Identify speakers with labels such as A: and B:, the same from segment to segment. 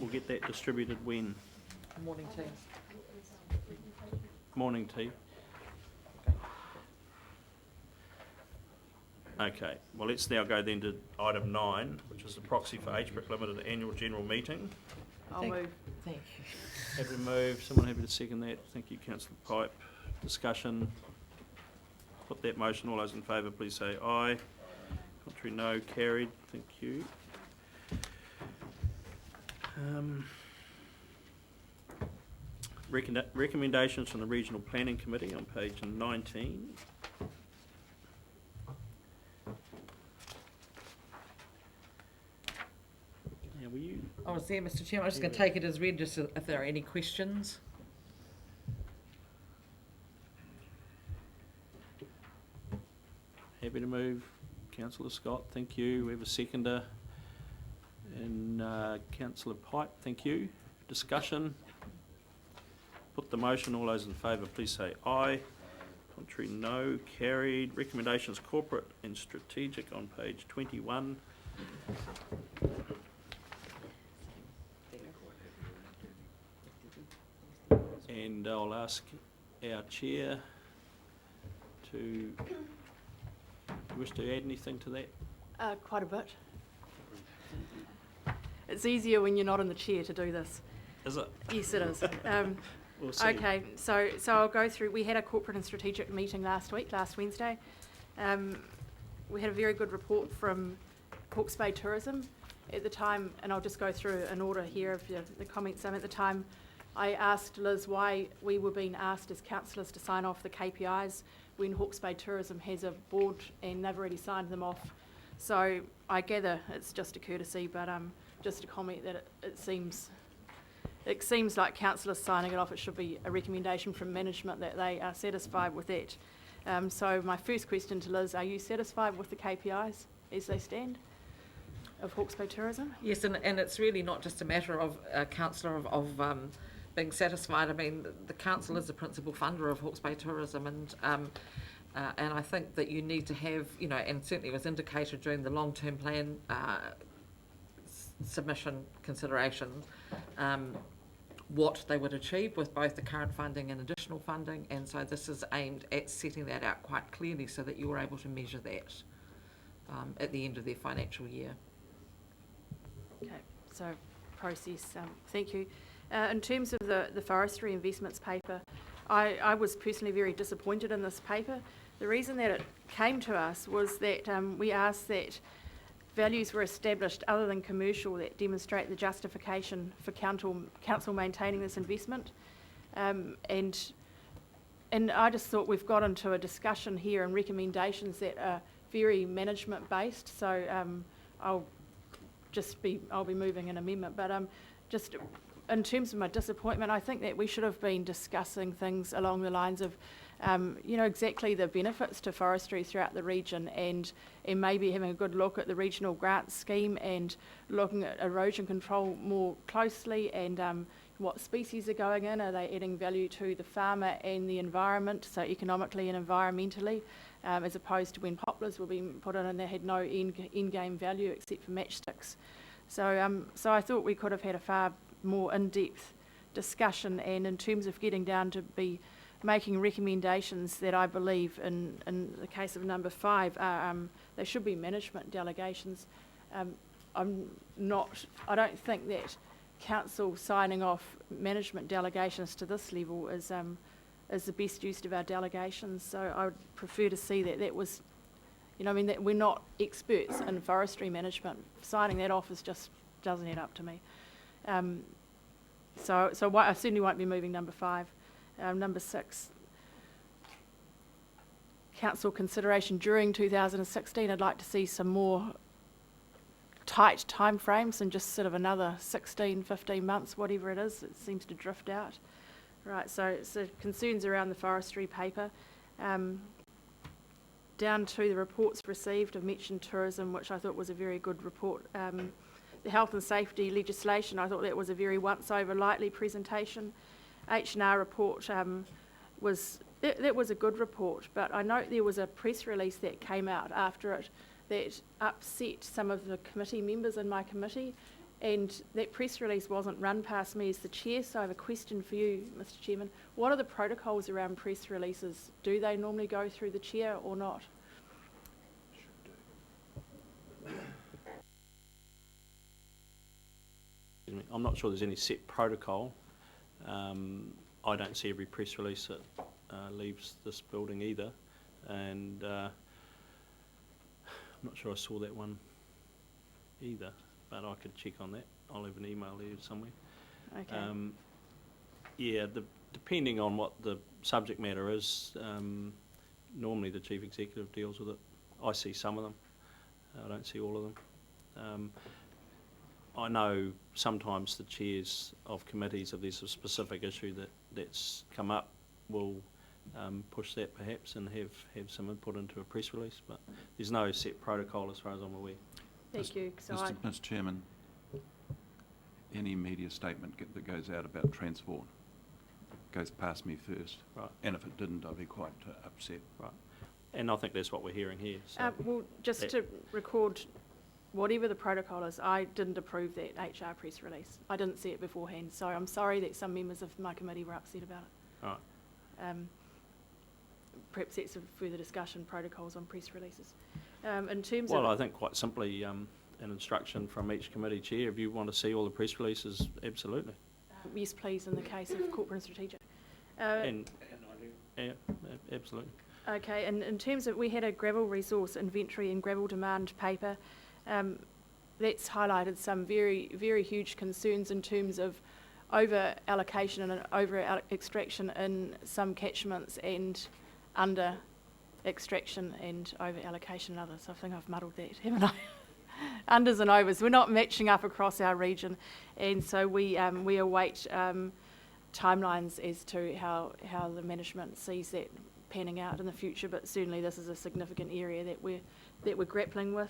A: we'll get that distributed when?
B: Morning team.
A: Morning tea. Okay, well, let's now go then to item 9, which is the proxy for HBRIC Limited Annual General Meeting.
C: I'll move.
B: Thank you.
A: Happy to move. Someone happy to second that? Thank you, Councillor Pipe. Discussion. Put that motion. All those in favour, please say aye. Contrary, no. Carried. Thank you. Recommendations from the Regional Planning Committee on page 19. Now, were you?
B: I was there, Mr. Chairman. I'm just going to take it as read, just if there are any questions.
A: Happy to move. Councillor Scott, thank you. We have a seconder. And Councillor Pipe, thank you. Discussion. Put the motion. All those in favour, please say aye. Contrary, no. Carried. Recommendations corporate and strategic on page 21. And I'll ask our chair to, do you wish to add anything to that?
C: Quite a bit. It's easier when you're not in the chair to do this.
A: Is it?
C: Yes, it is.
A: We'll see.
C: Okay, so I'll go through. We had a corporate and strategic meeting last Wednesday. We had a very good report from Hawke's Bay Tourism at the time, and I'll just go through an order here of the comments. At the time, I asked Liz why we were being asked as councillors to sign off the KPIs when Hawke's Bay Tourism has a board and they've already signed them off. So I gather it's just a courtesy, but just a comment that it seems like councillors signing it off. It should be a recommendation from management that they are satisfied with that. So my first question to Liz, are you satisfied with the KPIs as they stand of Hawke's Bay Tourism?
B: Yes, and it's really not just a matter of a councillor of being satisfied. I mean, the council is the principal funder of Hawke's Bay Tourism, and I think that you need to have, you know, and certainly was indicated during the long-term plan submission considerations, what they would achieve with both the current funding and additional funding, and so this is aimed at setting that out quite clearly so that you are able to measure that at the end of their financial year.
C: Okay, so process, thank you. In terms of the forestry investments paper, I was personally very disappointed in this paper. The reason that it came to us was that we asked that values were established other than commercial that demonstrate the justification for council maintaining this investment. And I just thought we've got into a discussion here and recommendations that are very management based. So I'll be moving an amendment, but just in terms of my disappointment, I think that we should have been discussing things along the lines of exactly the benefits to forestry throughout the region, and maybe having a good look at the regional grant scheme and looking at erosion control more closely, and what species are going in, are they adding value to the farmer and the environment, so economically and environmentally, as opposed to when poplars were being put in and they had no end game value except for matchsticks. So I thought we could have had a far more in-depth discussion, and in terms of getting down to be making recommendations that I believe in the case of number 5 are they should be management delegations. I don't think that council signing off management delegations to this level is the best use of our delegations. So I would prefer to see that was, that we're not experts in forestry management. Signing that off just doesn't add up to me. So I certainly won't be moving number 5. Number 6, council consideration during 2016. I'd like to see some more tight time frames and just sort of another 16, 15 months, whatever it is. It seems to drift out. Right, so concerns around the forestry paper. Down to the reports received, I've mentioned tourism, which I thought was a very good report. The health and safety legislation, I thought that was a very once-over lightly presentation. H&R report was a good report, but I note there was a press release that came out after it that upset some of the committee members in my committee, And that press release wasn't run past me as the chair, so I have a question for you, Mr. Chairman. What are the protocols around press releases? Do they normally go through the chair or not?
A: I'm not sure there's any set protocol. I don't see every press release that leaves this building either, and I'm not sure I saw that one either, but I could check on that. I'll have an email there somewhere.
C: Okay.
A: Yeah, depending on what the subject matter is, normally the chief executive deals with it. I see some of them. I don't see all of them. I know sometimes the chairs of committees, if there's a specific issue that's come up, will push that perhaps and have some input into a press release, but there's no set protocol as far as I'm aware.
C: Thank you. So
D: Mr. Chairman, any media statement that goes out about transport goes past me first.
A: Right.
D: And if it didn't, I'd be quite upset.
A: Right. And I think that's what we're hearing here. So
C: well, just to record, whatever the protocol is, I didn't approve that HR press release. I didn't see it beforehand, so I'm sorry that some members of my committee were upset about it.
A: Right.
C: Perhaps that's a further discussion, protocols on press releases. In terms
A: Well,
C: of...
A: I think quite simply an instruction from each committee chair, if you want to see all the press releases, absolutely.
C: Yes, please, in the case of corporate and strategic.
A: And yeah, absolutely.
C: Okay, and in terms of, we had a gravel resource inventory and gravel demand paper. That's highlighted some very, very huge concerns in terms of over allocation and over extraction in some catchments and under extraction and over allocation in others. I think I've muddled that, haven't I? Unders and overs. We're not matching up across our region, and so we await timelines as to how the management sees that panning out in the future. But certainly this is a significant area that we're grappling with.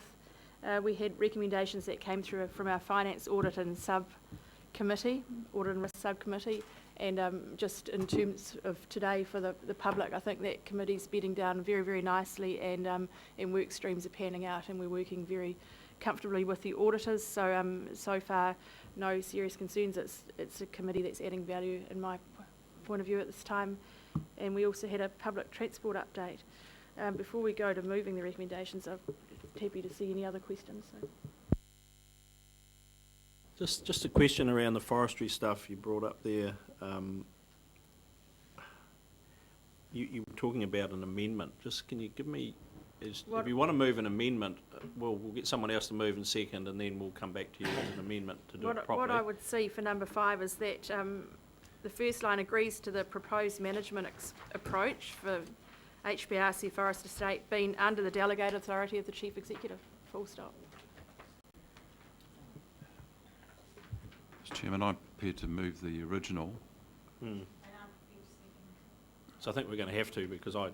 C: We had recommendations that came through from our finance audit and subcommittee, audit and risk subcommittee, and just in terms of today for the public, I think that committee's bedding down very, very nicely, and work streams are panning out, and we're working very comfortably with the auditors. So so far, no serious concerns. It's a committee that's adding value in my point of view at this time. And we also had a public transport update. Before we go to moving the recommendations, I'm happy to see any other questions. So.
A: Just a question around the forestry stuff you brought up there. You were talking about an amendment. Just can you give me, if you want to move an amendment, we'll get someone else to move in second, and then we'll come back to you with an amendment to do it properly.
C: What I would see for number 5 is that the first line agrees to the proposed management approach for HBRC Forest Estate being under the delegated authority of the Chief Executive, full stop.
D: Mr. Chairman, I'm prepared to move the original.
A: So I think we're going to have to, because I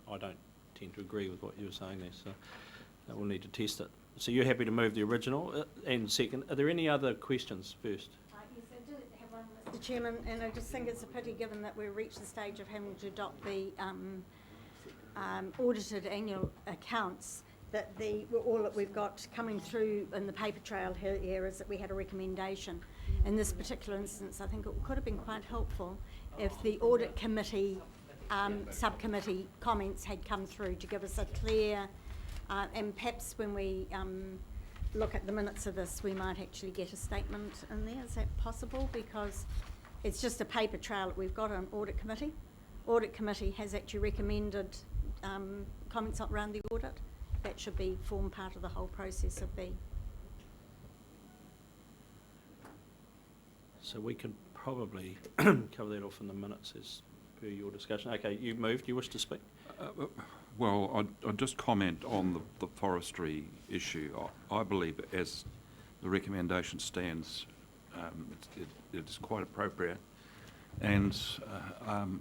A: don't tend to agree with what you were saying there, so we'll need to test it. So you're happy to move the original and second. Are there any other questions first?
E: Yes, I do have one, Mr. Chairman, and I just think it's a pity, given that we've reached the stage of having to adopt the audited annual accounts, that all that we've got coming through in the paper trail here is that we had a recommendation. In this particular instance, I think it could have been quite helpful if the audit committee, subcommittee comments had come through to give us a clear, and perhaps when we look at the minutes of this, we might actually get a statement in there. Is that possible? Because it's just a paper trail that we've got on audit committee. Audit committee has actually recommended comments around the audit. That should form part of the whole process of the...
A: So we could probably cover that off in the minutes as per your discussion. Okay, you moved. You wish to speak?
D: Well, I'd just comment on the forestry issue. I believe, as the recommendation stands, it is quite appropriate. And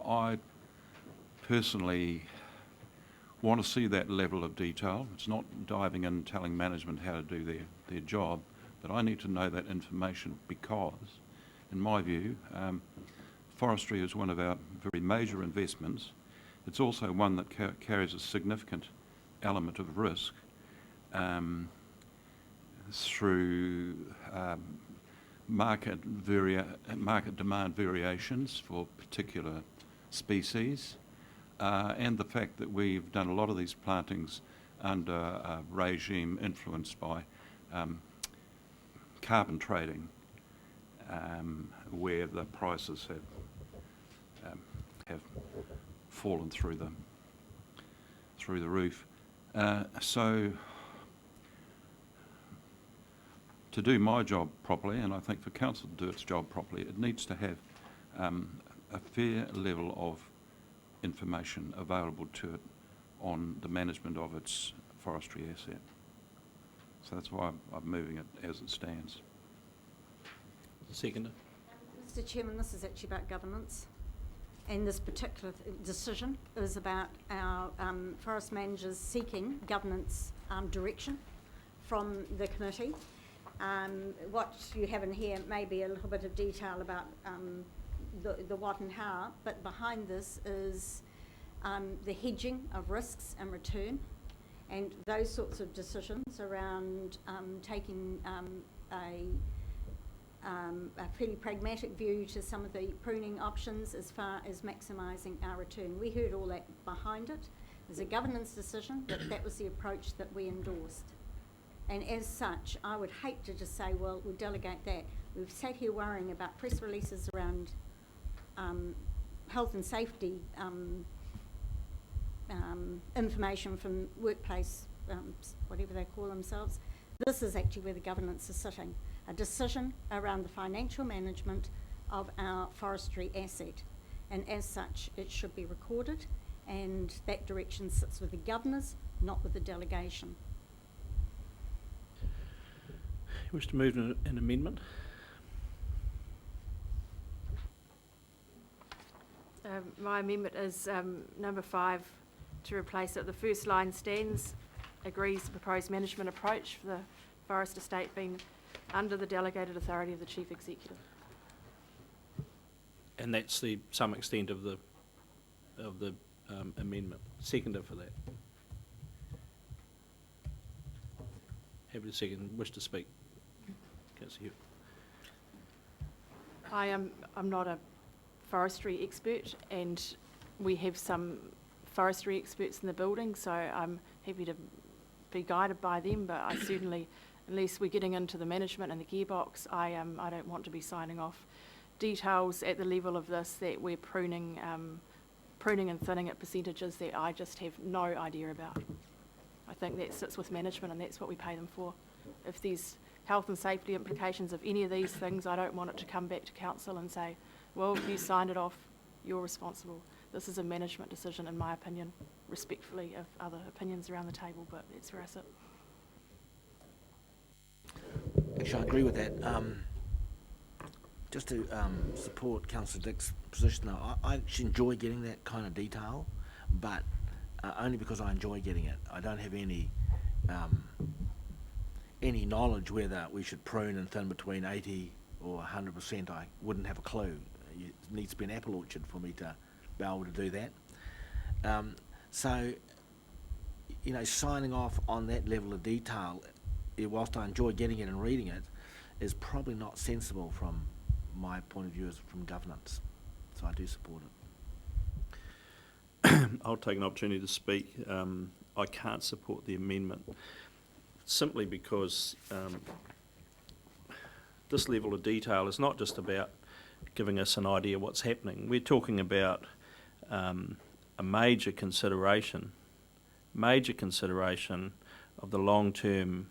D: I personally want to see that level of detail. It's not diving in and telling management how to do their job, but I need to know that information because, in my view, forestry is one of our very major investments. It's also one that carries a significant element of risk. through market demand variations for particular species, and the fact that we've done a lot of these plantings under a regime influenced by carbon trading, where the prices have fallen through the roof. So to do my job properly, and I think for council to do its job properly, it needs to have a fair level of information available to it on the management of its forestry asset. So that's why I'm moving it as it stands.
A: Seconder.
E: Mr. Chairman, this is actually about governance, and this particular decision is about our forest managers seeking governance direction from the committee. What you have in here may be a little bit of detail about the what and how, but behind this is the hedging of risks and return, and those sorts of decisions around taking a fairly pragmatic view to some of the pruning options as far as maximising our return. We heard all that behind it. There's a governance decision that was the approach that we endorsed. And as such, I would hate to just say, well, we'll delegate that. We've sat here worrying about press releases around health and safety information from workplace, whatever they call themselves. This is actually where the governance is sitting. A decision around the financial management of our forestry asset. And as such, it should be recorded, and that direction sits with the governors, not with the delegation.
A: You wish to move an amendment?
C: My amendment is number 5, to replace it. The first line stands, agrees the proposed management approach for the forest estate being under the delegated authority of the Chief Executive.
A: And that's the some extent of the amendment. Seconder for that. Happy to second. Wish to speak. Councillor Hewitt.
C: I'm not a forestry expert, and we have some forestry experts in the building, so I'm happy to be guided by them, but I certainly, unless we're getting into the management and the gearbox, I don't want to be signing off details at the level of this that we're pruning and thinning at percentages that I just have no idea about. I think that sits with management, and that's what we pay them for. If there's health and safety implications of any of these things, I don't want it to come back to council and say, well, you signed it off, you're responsible. This is a management decision, in my opinion, respectfully of other opinions around the table, but that's where I sit.
F: Actually, I agree with that. Just to support Councillor Dick's position, though, I actually enjoy getting that kind of detail, but only because I enjoy getting it. I don't have any knowledge whether we should prune and thin between 80 or 100%. I wouldn't have a clue. It needs to be an apple orchard for me to be able to do that. So, you know, signing off on that level of detail, whilst I enjoy getting it and reading it, is probably not sensible from my point of view as from governance. So I do support it.
A: I'll take an opportunity to speak. I can't support the amendment simply because this level of detail is not just about giving us an idea what's happening. We're talking about a major consideration of the long-term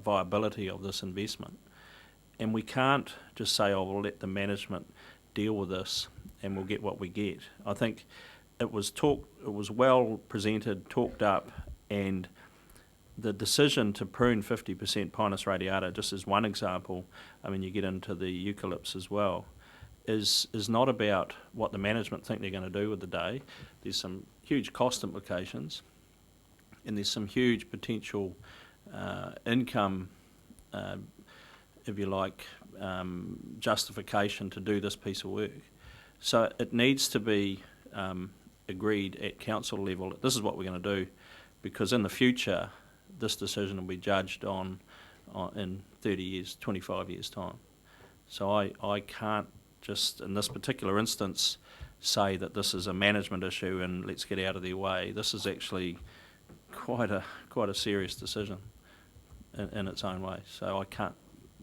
A: viability of this investment. And we can't just say, oh, we'll let the management deal with this and we'll get what we get. I think it was well presented, talked up, and the decision to prune 50% Pinus radiata, just as one example, I mean, you get into the eucalypts as well, is not about what the management think they're going to do with the day. There's some huge cost implications, and there's some huge potential income, if you like, justification to do this piece of work. So it needs to be agreed at council level. This is what we're going to do, because in the future, this decision will be judged on in 30 years, 25 years' time. So I can't just, in this particular instance, say that this is a management issue and let's get out of their way. This is actually quite a serious decision in its own way. So I can't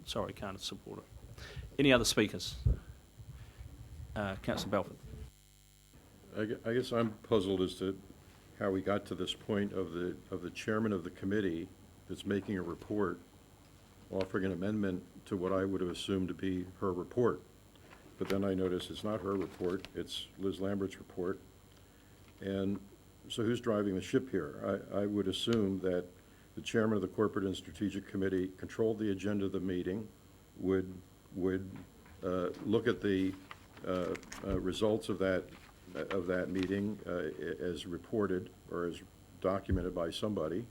A: support it. Any other speakers? Councillor Belford.
G: I guess I'm puzzled as to how we got to this point of the chairman of the committee that's making a report, offering an amendment to what I would have assumed to be her report. But then I notice it's not her report, it's Liz Lambert's report. And so who's driving the ship here? I would assume that the chairman of the Corporate and Strategic Committee controlled the agenda of the meeting, would look at the results of that meeting as reported or as documented by somebody,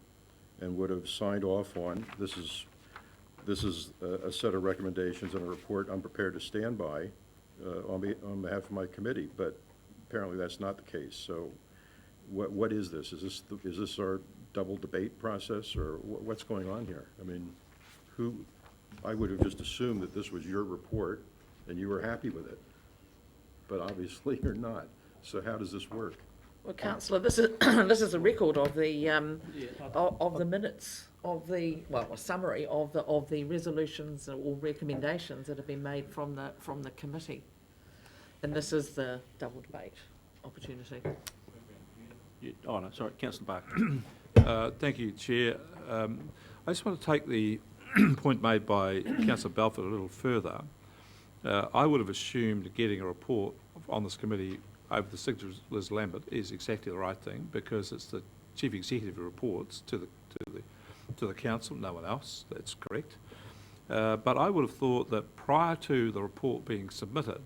G: and would have signed off on, this is a set of recommendations and a report I'm prepared to stand by on behalf of my committee. But apparently that's not the case. So what is this? Is this our double debate process, or what's going on here? I mean, I would have just assumed that this was your report and you were happy with it, but obviously you're not. So how does this work?
B: Well, councillor, this is a record of the minutes of a summary of the resolutions or recommendations that have been made from the committee, and this is the double debate opportunity.
A: Oh no, sorry, Councillor Barker.
D: Thank you, Chair. I just want to take the point made by Councillor Belford a little further. I would have assumed getting a report on this committee over the signature of Liz Lambert is exactly the right thing, because it's the Chief Executive who reports to the Council, no one else. That's correct. But I would have thought that prior to the report being submitted,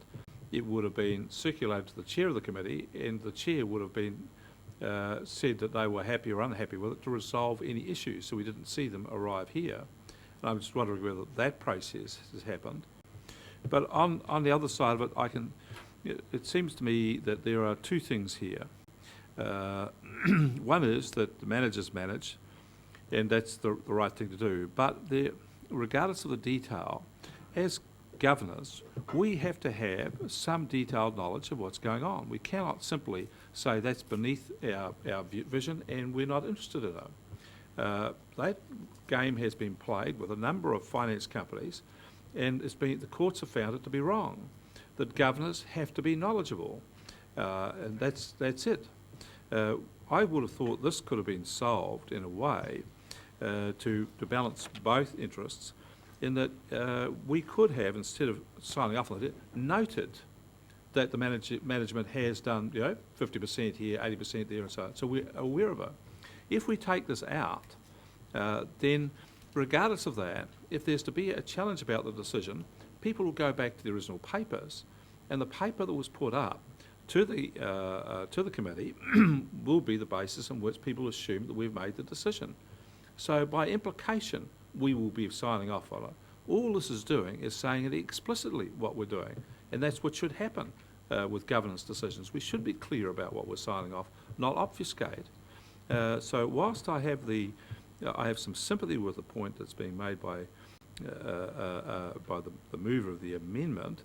D: it would have been circulated to the Chair of the committee, and the Chair would have been said that they were happy or unhappy with it to resolve any issues, so we didn't see them arrive here. And I'm just wondering whether that process has happened. But on the other side of it, it seems to me that there are two things here. One is that the managers manage, and that's the right thing to do. But regardless of the detail, as governors, we have to have some detailed knowledge of what's going on. We cannot simply say that's beneath our vision and we're not interested in it. That game has been played with a number of finance companies, and the courts have found it to be wrong, that governors have to be knowledgeable, and that's it. I would have thought this could have been solved in a way to balance both interests, in that we could have, instead of signing off on it, noted that the management has done 50% here, 80% there, and so on. So we're aware of it. If we take this out, then regardless of that, if there's to be a challenge about the decision, people will go back to the original papers, and the paper that was put up to the committee will be the basis on which people assume that we've made the decision. So by implication, we will be signing off on it. All this is doing is saying it explicitly what we're doing, and that's what should happen with governance decisions. We should be clear about what we're signing off, not obfuscate. So whilst I have some sympathy with the point that's being made by the mover of the amendment,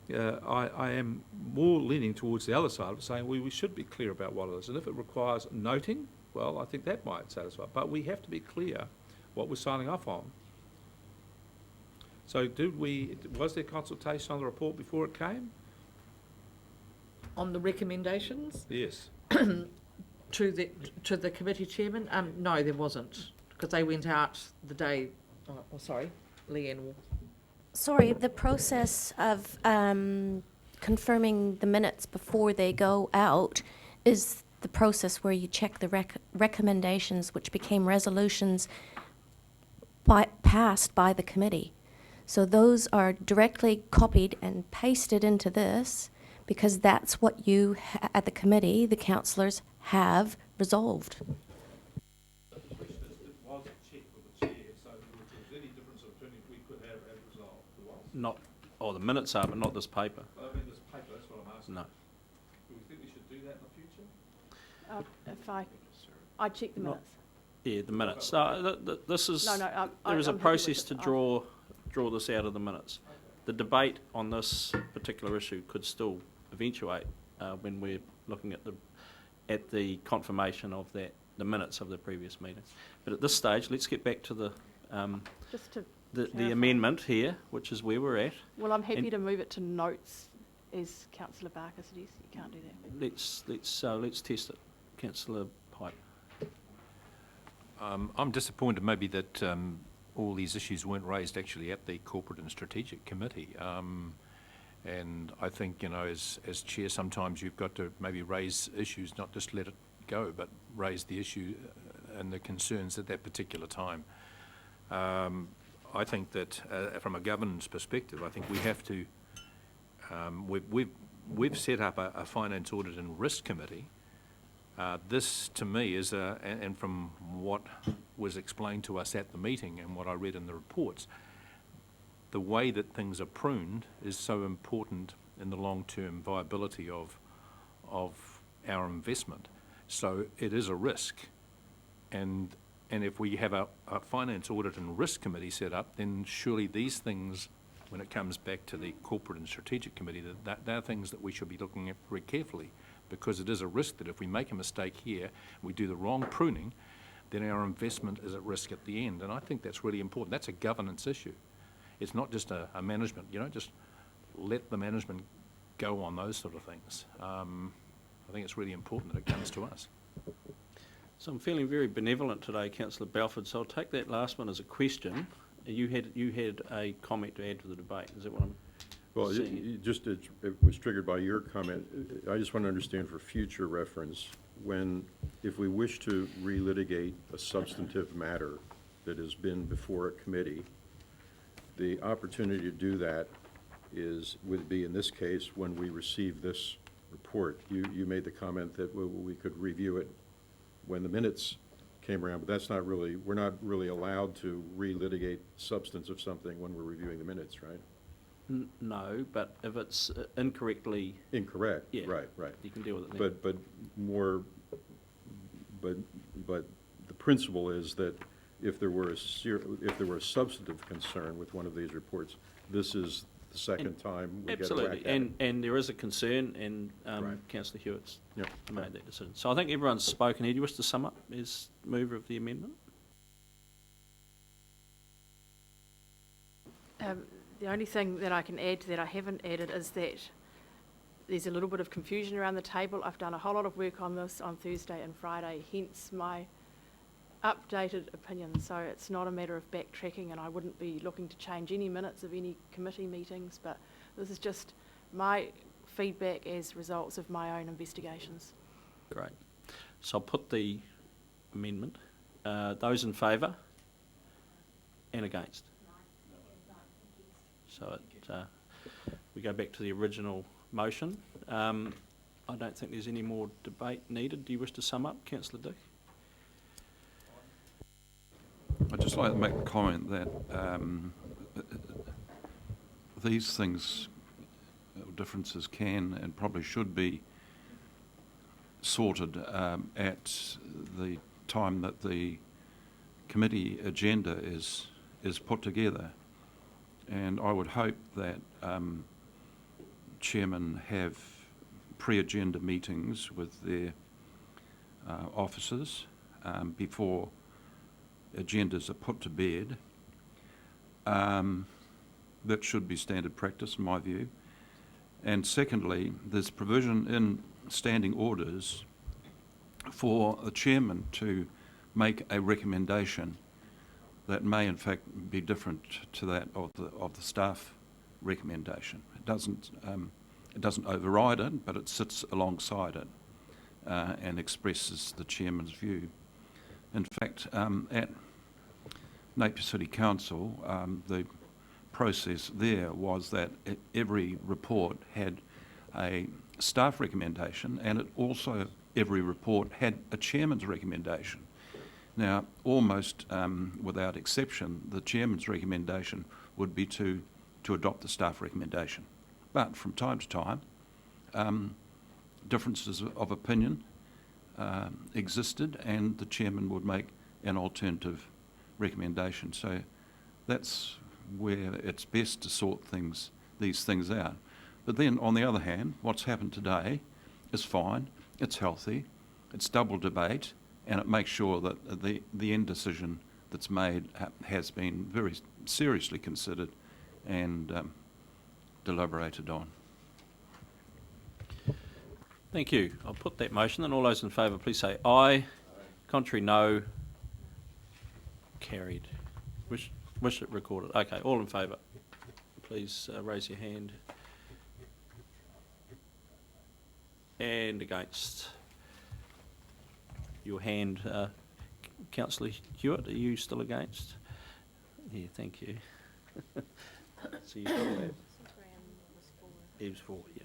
D: I am more leaning towards the other side of saying we should be clear about what it is, and if it requires noting, well, I think that might satisfy. But we have to be clear what we're signing off on. So was there consultation on the report before it came?
B: On the recommendations?
D: Yes.
B: To the committee chairman? No, there wasn't, because they went out the day. Oh, sorry, Leanne will.
H: Sorry, the process of confirming the minutes before they go out is the process where you check the recommendations, which became resolutions passed by the committee. So those are directly copied and pasted into this, because that's what you, at the committee, the councillors, have resolved.
D: The question is, it was checked with the chair, so if there was any difference of opinion, we could have resolved. There was?
A: The minutes are, but not this paper.
D: I mean, this paper, that's what I'm asking.
A: No.
D: Do we think we should do that in the future?
C: If I check the minutes.
A: Yeah, the minutes. No, this is,
C: No,
A: there is a
C: I'm happy with
A: process
C: it.
A: to draw this out of the minutes. The debate on this particular issue could still eventuate when we're looking at the confirmation of the minutes of the previous meeting. But at this stage, let's get back to the
C: Just to
A: the
C: clarify.
A: amendment here, which is where we're at.
C: Well, I'm happy
A: And-
C: to move it to notes, as councillor Barker suggests. You can't do that.
A: Let's test it. Councillor Pipe.
I: I'm disappointed maybe that all these issues weren't raised actually at the Corporate and Strategic Committee. And I think, as chair, sometimes you've got to maybe raise issues, not just let it go, but raise the issue and the concerns at that particular time. I think that from a governance perspective, I think we have to, we've set up a Finance Audit and Risk Committee. This, to me, is and from what was explained to us at the meeting and what I read in the reports, the way that things are pruned is so important in the long-term viability of our investment. So it is a risk, and if we have a Finance Audit and Risk Committee set up, then surely these things, when it comes back to the Corporate and Strategic Committee, they're things that we should be looking at very carefully, because it is a risk that if we make a mistake here, we do the wrong pruning, then our investment is at risk at the end. And I think that's really important. That's a governance issue. It's not just a management, just let the management go on those sort of things. I think it's really important that it comes to us.
A: So I'm feeling very benevolent today, Councillor Balfour, so I'll take that last one as a question. You had a comment to add to the debate. Is that what I'm
G: Well,
A: seeing?
G: it was triggered by your comment. I just want to understand for future reference, if we wish to relitigate a substantive matter that has been before a committee, the opportunity to do that would be, in this case, when we receive this report. You made the comment that we could review it when the minutes came around, but that's not really, we're not really allowed to relitigate substance of something when we're reviewing the minutes, right?
A: No, but if it's incorrectly,
G: Incorrect,
A: Yeah.
G: right.
A: you can deal with it then.
G: But the principle is that if there were a substantive concern with one of these reports, this is the second time we get a whack
A: Absolutely,
G: at it.
A: and there is a concern, and
G: Right.
A: Councillor Hewitt's
G: Yep.
A: made that decision. So I think everyone's spoken here. Do you wish to sum up as mover of the amendment?
C: The only thing that I can add that I haven't added is that there's a little bit of confusion around the table. I've done a whole lot of work on this on Thursday and Friday, hence my updated opinion. So it's not a matter of backtracking, and I wouldn't be looking to change any minutes of any committee meetings, but this is just my feedback as results of my own investigations.
A: Great. So I'll put the amendment. Those in favour and against? So we go back to the original motion. I don't think there's any more debate needed. Do you wish to sum up, Councillor Dick?
D: I'd just like to make the comment that these things, differences can and probably should be sorted at the time that the committee agenda is put together. And I would hope that chairmen have pre-agenda meetings with their officers before agendas are put to bed. That should be standard practice in my view. And secondly, there's provision in standing orders for the chairman to make a recommendation that may in fact be different to that of the staff recommendation. It doesn't override it, but it sits alongside it and expresses the chairman's view. In fact, at Napier City Council, the process there was that every report had a staff recommendation, and it also, every report had a chairman's recommendation. Now, almost without exception, the chairman's recommendation would be to adopt the staff recommendation. But from time to time, differences of opinion existed, and the chairman would make an alternative recommendation. So that's where it's best to sort these things out. But then, on the other hand, what's happened today is fine, it's healthy, it's double debate, and it makes sure that the end decision that's made has been very seriously considered and deliberated on.
A: Thank you. I'll put that motion, and all those in favour, please say aye. Contrary, no. Carried. Wish it recorded. Okay, all in favour, please raise your hand. And against. Your hand, Councillor Hewitt, are you still against? Yeah, thank you. So you've got that. He was for, yeah.